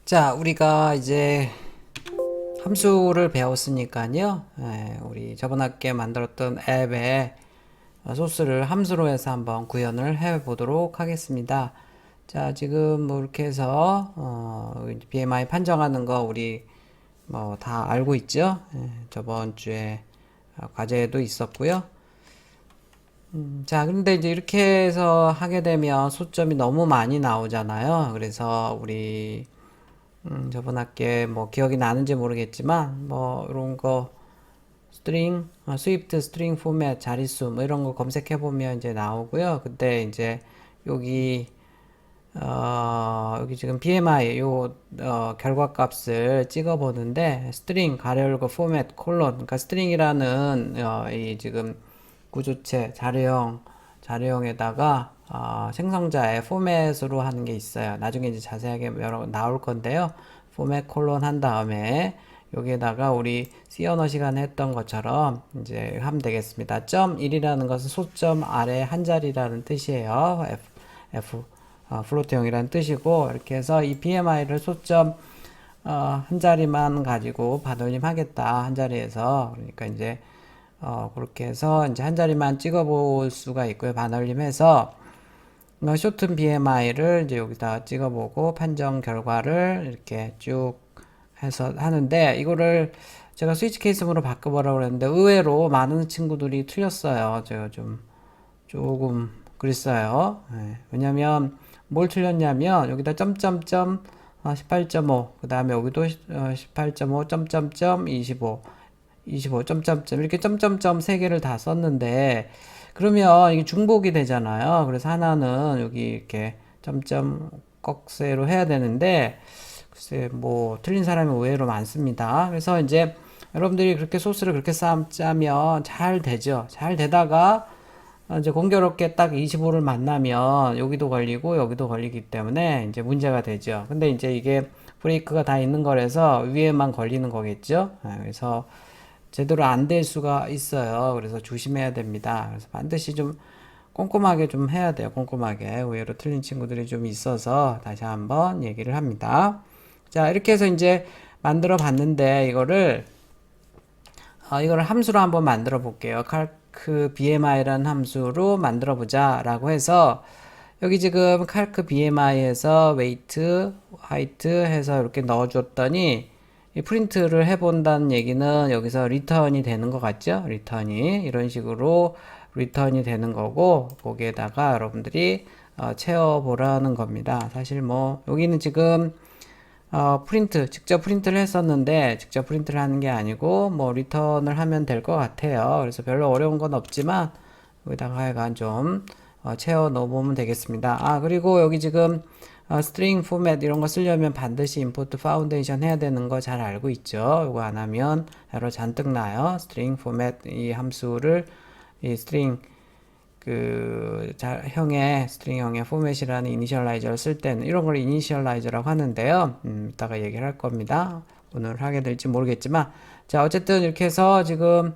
자, 우리가 이제 함수를 배웠으니까요. 우리 저번 학기에 만들었던 앱에 소스를 함수로 해서 한번 구현을 해 보도록 하겠습니다. 자, 지금 뭐 이렇게 해서 BMI 판정하는 거 우리 뭐 다 알고 있죠? 저번 주에 과제도 있었고요. 자, 근데 이제 이렇게 해서 하게 되면 소점이 너무 많이 나오잖아요. 그래서 우리 저번 학기에 뭐 기억이 나는지 모르겠지만 뭐 이런 거 스트링, 스위프트 스트링 포맷 자릿수 뭐 이런 거 검색해 보면 이제 나오고요. 근데 이제 여기 여기 지금 BMI 결과값을 찍어 보는데 스트링 가로 열고 포맷 콜론 그러니까 스트링이라는 이 지금 구조체 자료형에다가 생성자의 포맷으로 하는 게 있어요. 나중에 이제 자세하게 여러 나올 건데요. 포맷 콜론 한 다음에 여기에다가 우리 C 언어 시간에 했던 것처럼 이제 하면 되겠습니다. 점 1이라는 것은 소점 아래 한 자리라는 뜻이에요. F 플로트형이라는 뜻이고 이렇게 해서 이 BMI를 소점 한 자리만 가지고 반올림 하겠다 한 자리에서 그러니까 이제 그렇게 해서 이제 한 자리만 찍어 볼 수가 있고요. 반올림해서 쇼튼 BMI를 이제 여기다 찍어 보고 판정 결과를 이렇게 쭉 해서 하는데 이거를 제가 스위치 케이스로 바꿔보라고 그랬는데 의외로 많은 친구들이 틀렸어요. 제가 좀 조금 그랬어요. 왜냐면 뭘 틀렸냐면 여기다 점점점 18.5, 그 다음에 여기도 18.5, 점점점 25 점점점 이렇게 점점점 세 개를 다 썼는데 그러면 이게 중복이 되잖아요. 그래서 하나는 여기 이렇게 점점 꺽쇠로 해야 되는데 글쎄 뭐 틀린 사람이 의외로 많습니다. 그래서 이제 여러분들이 그렇게 소스를 그렇게 짜면 잘 되죠. 잘 되다가 이제 공교롭게 딱 25를 만나면 여기도 걸리고 여기도 걸리기 때문에 이제 문제가 되죠. 근데 이제 이게 브레이크가 다 있는 거라서 위에만 걸리는 거겠죠. 그래서 제대로 안 될 수가 있어요. 그래서 조심해야 됩니다. 그래서 반드시 좀 꼼꼼하게 좀 해야 돼요. 꼼꼼하게. 의외로 틀린 친구들이 좀 있어서 다시 한번 얘기를 합니다. 자, 이렇게 해서 이제 만들어 봤는데 이거를 함수로 한번 만들어 볼게요. calc BMI라는 함수로 만들어 보자 라고 해서 여기 지금 calc BMI에서 weight, height 해서 이렇게 넣어 줬더니 이 프린트를 해본다는 얘기는 여기서 리턴이 되는 것 같죠? 리턴이 이런 식으로 리턴이 되는 거고 거기에다가 여러분들이 채워보라는 겁니다. 사실 뭐 여기는 지금 직접 프린트를 했었는데 직접 프린트를 하는 게 아니고 뭐 리턴을 하면 될 것 같아요. 그래서 별로 어려운 건 없지만 여기다가 하여간 좀 채워 넣어보면 되겠습니다. 그리고 여기 지금 스트링 포맷 이런 거 쓰려면 반드시 임포트 파운데이션 해야 되는 거 잘 알고 있죠. 이거 안 하면 에러 잔뜩 나요. 스트링 포맷 이 함수를 이 스트링 스트링 형의 포맷이라는 이니셜라이저를 쓸 때는 이런 걸 이니셜라이저라고 하는데요. 이따가 얘기를 할 겁니다. 오늘 하게 될지 모르겠지만 자 어쨌든 이렇게 해서 지금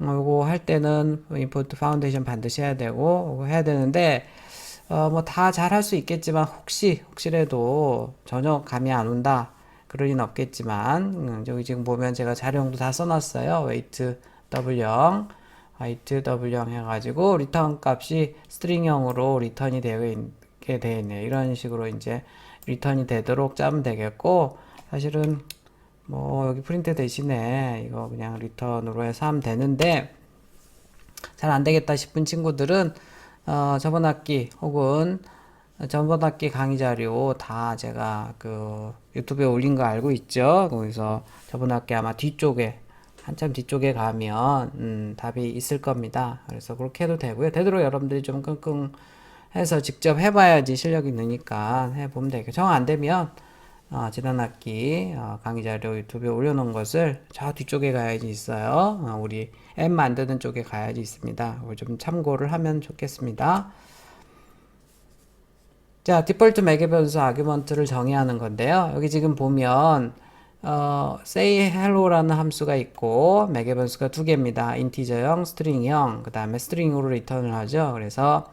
이거 할 때는 임포트 파운데이션 반드시 해야 되고 이거 해야 되는데 뭐 다 잘 할 수 있겠지만 혹시라도 전혀 감이 안 온다 그럴 리는 없겠지만 여기 지금 보면 제가 자료형도 다 써놨어요. weight W0 height W0 해가지고 리턴 값이 스트링형으로 리턴이 되게 되어 있네요. 이런 식으로 이제 리턴이 되도록 짜면 되겠고 사실은 뭐 여기 프린트 대신에 이거 그냥 리턴으로 해서 하면 되는데 잘 안되겠다 싶은 친구들은 저번 학기 혹은 저번 학기 강의 자료 다 제가 그 유튜브에 올린 거 알고 있죠. 거기서 저번 학기 아마 한참 뒤쪽에 가면 답이 있을 겁니다. 그래서 그렇게 해도 되고요. 되도록 여러분들이 좀 끙끙 해서 직접 해봐야지 실력이 느니까 해보면 되고 정 안되면 지난 학기 강의 자료 유튜브에 올려놓은 것을 저 뒤쪽에 가야지 있어요. 우리 앱 만드는 쪽에 가야지 있습니다. 그걸 좀 참고를 하면 좋겠습니다. 자, 디폴트 매개 변수 아규먼트를 정의하는 건데요. 여기 지금 보면 say hello라는 함수가 있고 매개 변수가 두 개입니다. 인티저형, 스트링형, 그 다음에 스트링으로 리턴을 하죠. 그래서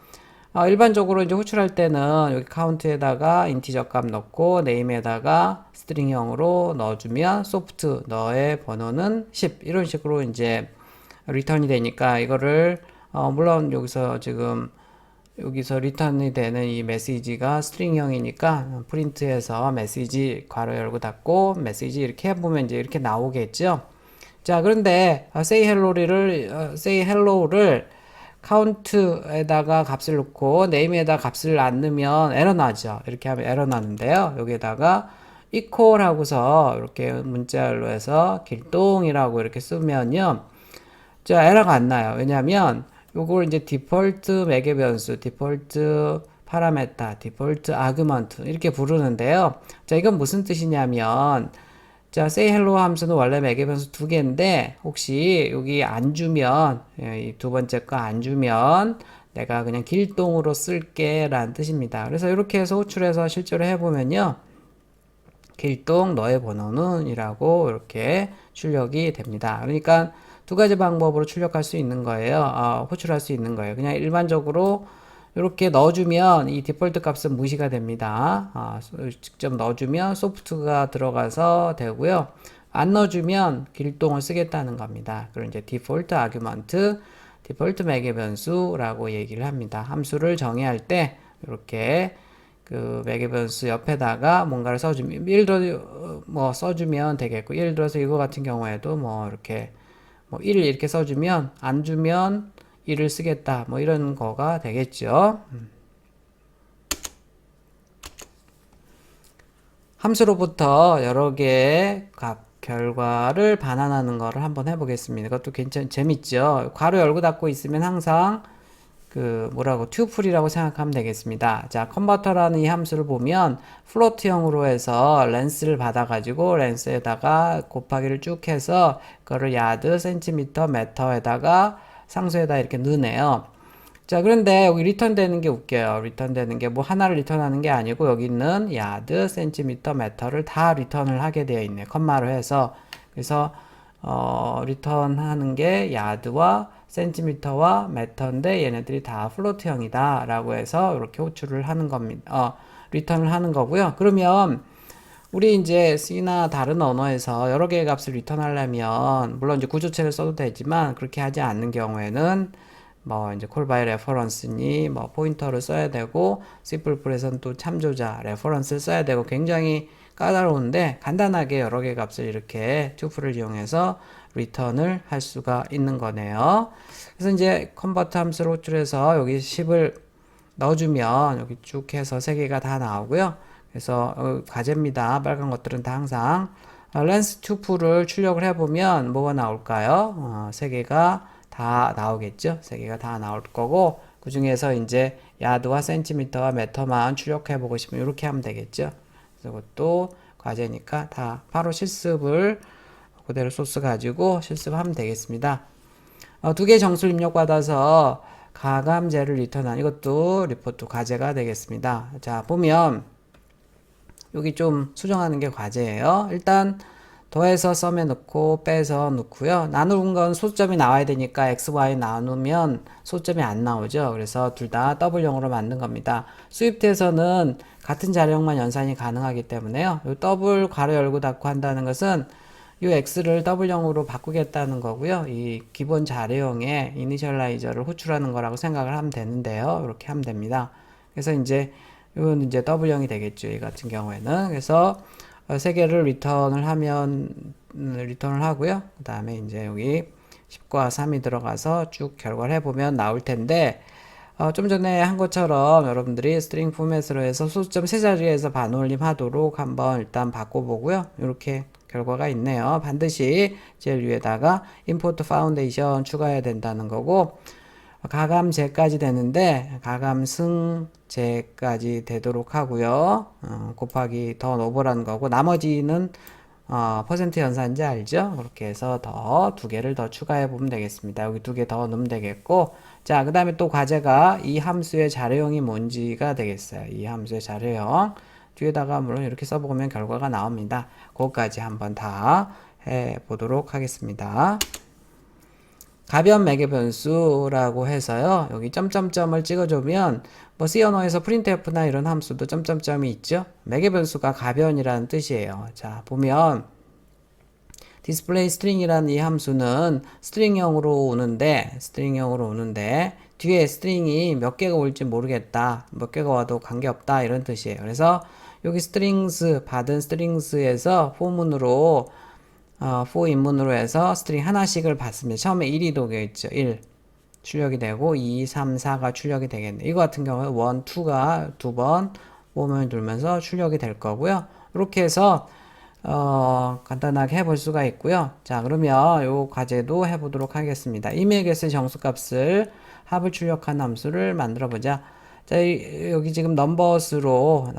일반적으로 이제 호출할 때는 여기 카운트에다가 인티저 값 넣고 네임에다가 스트링형으로 넣어주면 소프트 너의 번호는 10 이런 식으로 이제 리턴이 되니까 이거를 물론 여기서 리턴이 되는 이 메시지가 스트링형이니까 프린트해서 메시지 괄호 열고 닫고 메시지 이렇게 해보면 이제 이렇게 나오겠죠. 자, 그런데 say hello를 카운트에다가 값을 넣고 네임에다 값을 안 넣으면 에러 나죠. 이렇게 하면 에러 나는데요. 여기에다가 equal 하고서 이렇게 문자열로 해서 길동이라고 이렇게 쓰면요. 자, 에러가 안 나요. 왜냐면 요걸 이제 디폴트 매개 변수, 디폴트 파라메타, 디폴트 아규먼트 이렇게 부르는데요. 자, 이건 무슨 뜻이냐면 자, say hello 함수는 원래 매개 변수 두 개인데 혹시 여기 안 주면 이 두 번째 거 안 주면 내가 그냥 길동으로 쓸게 라는 뜻입니다. 그래서 이렇게 해서 호출해서 실제로 해보면요. 길동 너의 번호는 이라고 이렇게 출력이 됩니다. 그러니까 두 가지 방법으로 출력할 수 있는 거예요. 호출할 수 있는 거예요. 그냥 일반적으로 이렇게 넣어주면 이 디폴트 값은 무시가 됩니다. 직접 넣어주면 소프트가 들어가서 되고요. 안 넣어주면 길동을 쓰겠다는 겁니다. 그럼 이제 디폴트 아규먼트, 디폴트 매개 변수라고 얘기를 합니다. 함수를 정의할 때 이렇게 그 매개 변수 옆에다가 뭔가를 써주면 예를 들어 뭐 써주면 되겠고 예를 들어서 이거 같은 경우에도 뭐 이렇게 뭐 1 이렇게 써주면 안 주면 1을 쓰겠다 뭐 이런 거가 되겠죠. 함수로부터 여러 개의 값 결과를 반환하는 거를 한번 해보겠습니다. 이것도 재밌죠. 괄호 열고 닫고 있으면 항상 튜플이라고 생각하면 되겠습니다. 자, 컨버터라는 이 함수를 보면 플로트형으로 해서 렌스를 받아가지고 렌스에다가 곱하기를 쭉 해서 그거를 야드, 센티미터, 메터에다가 상수에다 이렇게 넣으네요. 자, 그런데 여기 리턴 되는 게 웃겨요. 리턴 되는 게 뭐 하나를 리턴하는 게 아니고 여기 있는 야드, 센티미터, 메터를 다 리턴을 하게 되어 있네요. 컴마로 해서. 그래서 리턴하는 게 야드와 센티미터와 메터인데 얘네들이 다 플로트형이다 라고 해서 이렇게 호출을 하는 겁니다. 리턴을 하는 거고요. 그러면 우리 이제 C나 다른 언어에서 여러 개의 값을 리턴하려면 물론 이제 구조체를 써도 되지만 그렇게 하지 않는 경우에는 뭐 이제 call by reference니 뭐 포인터를 써야 되고 C++에서는 또 참조자 reference를 써야 되고 굉장히 까다로운데 간단하게 여러 개의 값을 이렇게 튜플을 이용해서 리턴을 할 수가 있는 거네요. 그래서 이제 컨버트 함수를 호출해서 여기 10을 넣어주면 여기 쭉 해서 3개가 다 나오고요. 그래서 과제입니다. 빨간 것들은 다 항상 렌스 튜플을 출력을 해보면 뭐가 나올까요? 3개가 다 나오겠죠. 3개가 다 나올 거고 그 중에서 이제 야드와 센티미터와 메터만 출력해보고 싶으면 이렇게 하면 되겠죠. 그래서 그것도 과제니까 다 바로 실습을 그대로 소스 가지고 실습하면 되겠습니다. 2개 정수를 입력받아서 가감제를 리턴한 이것도 리포트 과제가 되겠습니다. 자, 보면 여기 좀 수정하는 게 과제예요. 일단 더해서 썸에 넣고 빼서 넣고요. 나누는 건 소점이 나와야 되니까 x, y 나누면 소점이 안 나오죠. 그래서 둘 다 더블형으로 만든 겁니다. 수입태에서는 같은 자료만 연산이 가능하기 때문에요. 이 더블 괄호 열고 닫고 한다는 것은 이 x를 더블형으로 바꾸겠다는 거고요. 이 기본 자료형의 이니셜라이저를 호출하는 거라고 생각을 하면 되는데요. 이렇게 하면 됩니다. 그래서 이제 이건 이제 더블형이 되겠죠. 이 같은 경우에는. 그래서 3개를 리턴을 하면 리턴을 하고요. 그 다음에 이제 여기 10과 3이 들어가서 쭉 결과를 해보면 나올 텐데 좀 전에 한 것처럼 여러분들이 스트링 포맷으로 해서 소수점 세 자리에서 반올림 하도록 한번 일단 바꿔보고요. 이렇게 결과가 있네요. 반드시 제일 위에다가 import foundation 추가해야 된다는 거고 가감제까지 되는데 가감승제까지 되도록 하고요. 곱하기 더 노버라는 거고 나머지는 퍼센트 연산인지 알죠? 그렇게 해서 더 2개를 더 추가해 보면 되겠습니다. 여기 2개 더 넣으면 되겠고 자, 그 다음에 또 과제가 이 함수의 자료형이 뭔지가 되겠어요. 이 함수의 자료형 뒤에다가 물론 이렇게 써보면 결과가 나옵니다. 그것까지 한번 다 해보도록 하겠습니다. 가변 매개 변수라고 해서요. 여기 점점점을 찍어주면 뭐 C 언어에서 printf나 이런 함수도 점점점이 있죠. 매개 변수가 가변이라는 뜻이에요. 자, 보면 display string이라는 이 함수는 스트링형으로 오는데 뒤에 스트링이 몇 개가 올지 모르겠다. 몇 개가 와도 관계없다. 이런 뜻이에요. 그래서 여기 strings 받은 strings에서 포문으로 for 입문으로 해서 스트링 하나씩을 받습니다. 처음에 1이 녹여 있죠. 1 출력이 되고 2, 3, 4가 출력이 되겠네. 이거 같은 경우에 1, 2가 두 번 모음을 누르면서 출력이 될 거고요. 이렇게 해서 간단하게 해볼 수가 있고요. 자, 그러면 요 과제도 해보도록 하겠습니다. 이메일게스 정수값을 합을 출력한 함수를 만들어 보자. 자, 여기 지금 넘버스로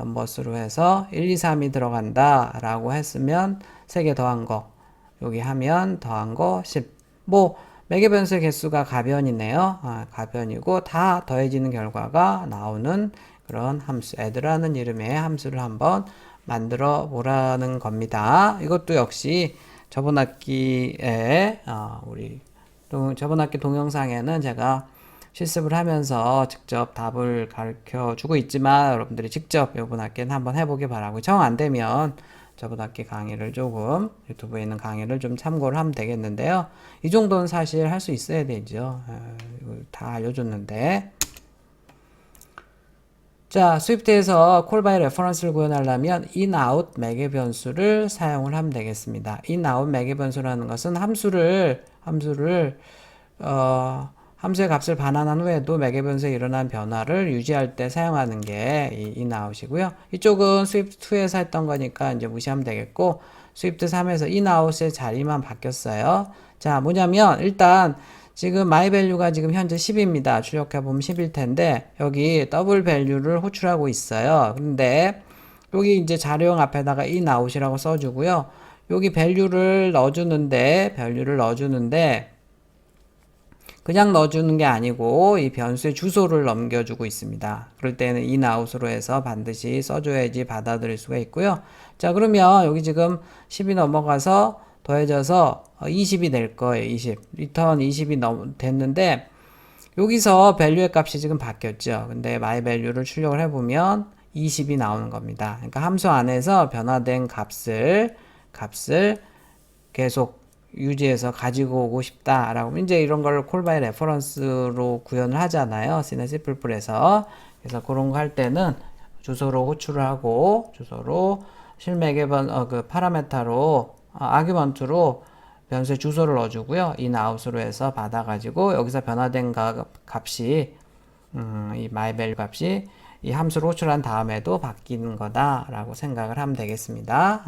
해서 1, 2, 3이 들어간다 라고 했으면 3개 더한 거 여기 하면 더한 거 10. 뭐 매개 변수의 개수가 가변이네요. 가변이고 다 더해지는 결과가 나오는 그런 함수, add라는 이름의 함수를 한번 만들어 보라는 겁니다. 이것도 역시 저번 학기에 저번 학기 동영상에는 제가 실습을 하면서 직접 답을 가르쳐 주고 있지만 여러분들이 직접 이번 학기는 한번 해보기 바라고, 정 안 되면 저번 학기 강의를 조금 유튜브에 있는 강의를 좀 참고를 하면 되겠는데요. 이 정도는 사실 할 수 있어야 되죠. 다 알려줬는데. 자, 스위프트에서 call by reference를 구현하려면 in, out 매개 변수를 사용을 하면 되겠습니다. in, out 매개 변수라는 것은 함수의 값을 반환한 후에도 매개 변수에 일어난 변화를 유지할 때 사용하는 게 이 in, out이고요. 이쪽은 스위프트 2에서 했던 거니까 이제 무시하면 되겠고, 스위프트 3에서 in, out의 자리만 바뀌었어요. 자, 뭐냐면 일단 지금 my value가 지금 현재 10입니다. 출력해보면 10일 텐데 여기 더블 밸류를 호출하고 있어요. 근데 여기 이제 자료형 앞에다가 in, out이라고 써주고요. 여기 밸류를 넣어주는데 그냥 넣어주는 게 아니고 이 변수의 주소를 넘겨주고 있습니다. 그럴 때는 in, out으로 해서 반드시 써줘야지 받아들일 수가 있고요. 자, 그러면 여기 지금 10이 넘어가서 더해져서 20이 될 거예요. 20. 리턴 20이 됐는데 여기서 밸류의 값이 지금 바뀌었죠. 근데 my value를 출력을 해보면 20이 나오는 겁니다. 그러니까 함수 안에서 변화된 값을 계속 유지해서 가지고 오고 싶다라고, 이제 이런 걸 call by reference로 구현을 하잖아요. C나 C++에서. 그래서 그런 거 할 때는 주소로 호출을 하고 주소로 실매개번 그 파라메타로 아규먼트로 변수의 주소를 넣어주고요. in, out으로 해서 받아가지고 여기서 변화된 값이 이 myValue 값이 이 함수로 호출한 다음에도 바뀌는 거다라고 생각을 하면 되겠습니다.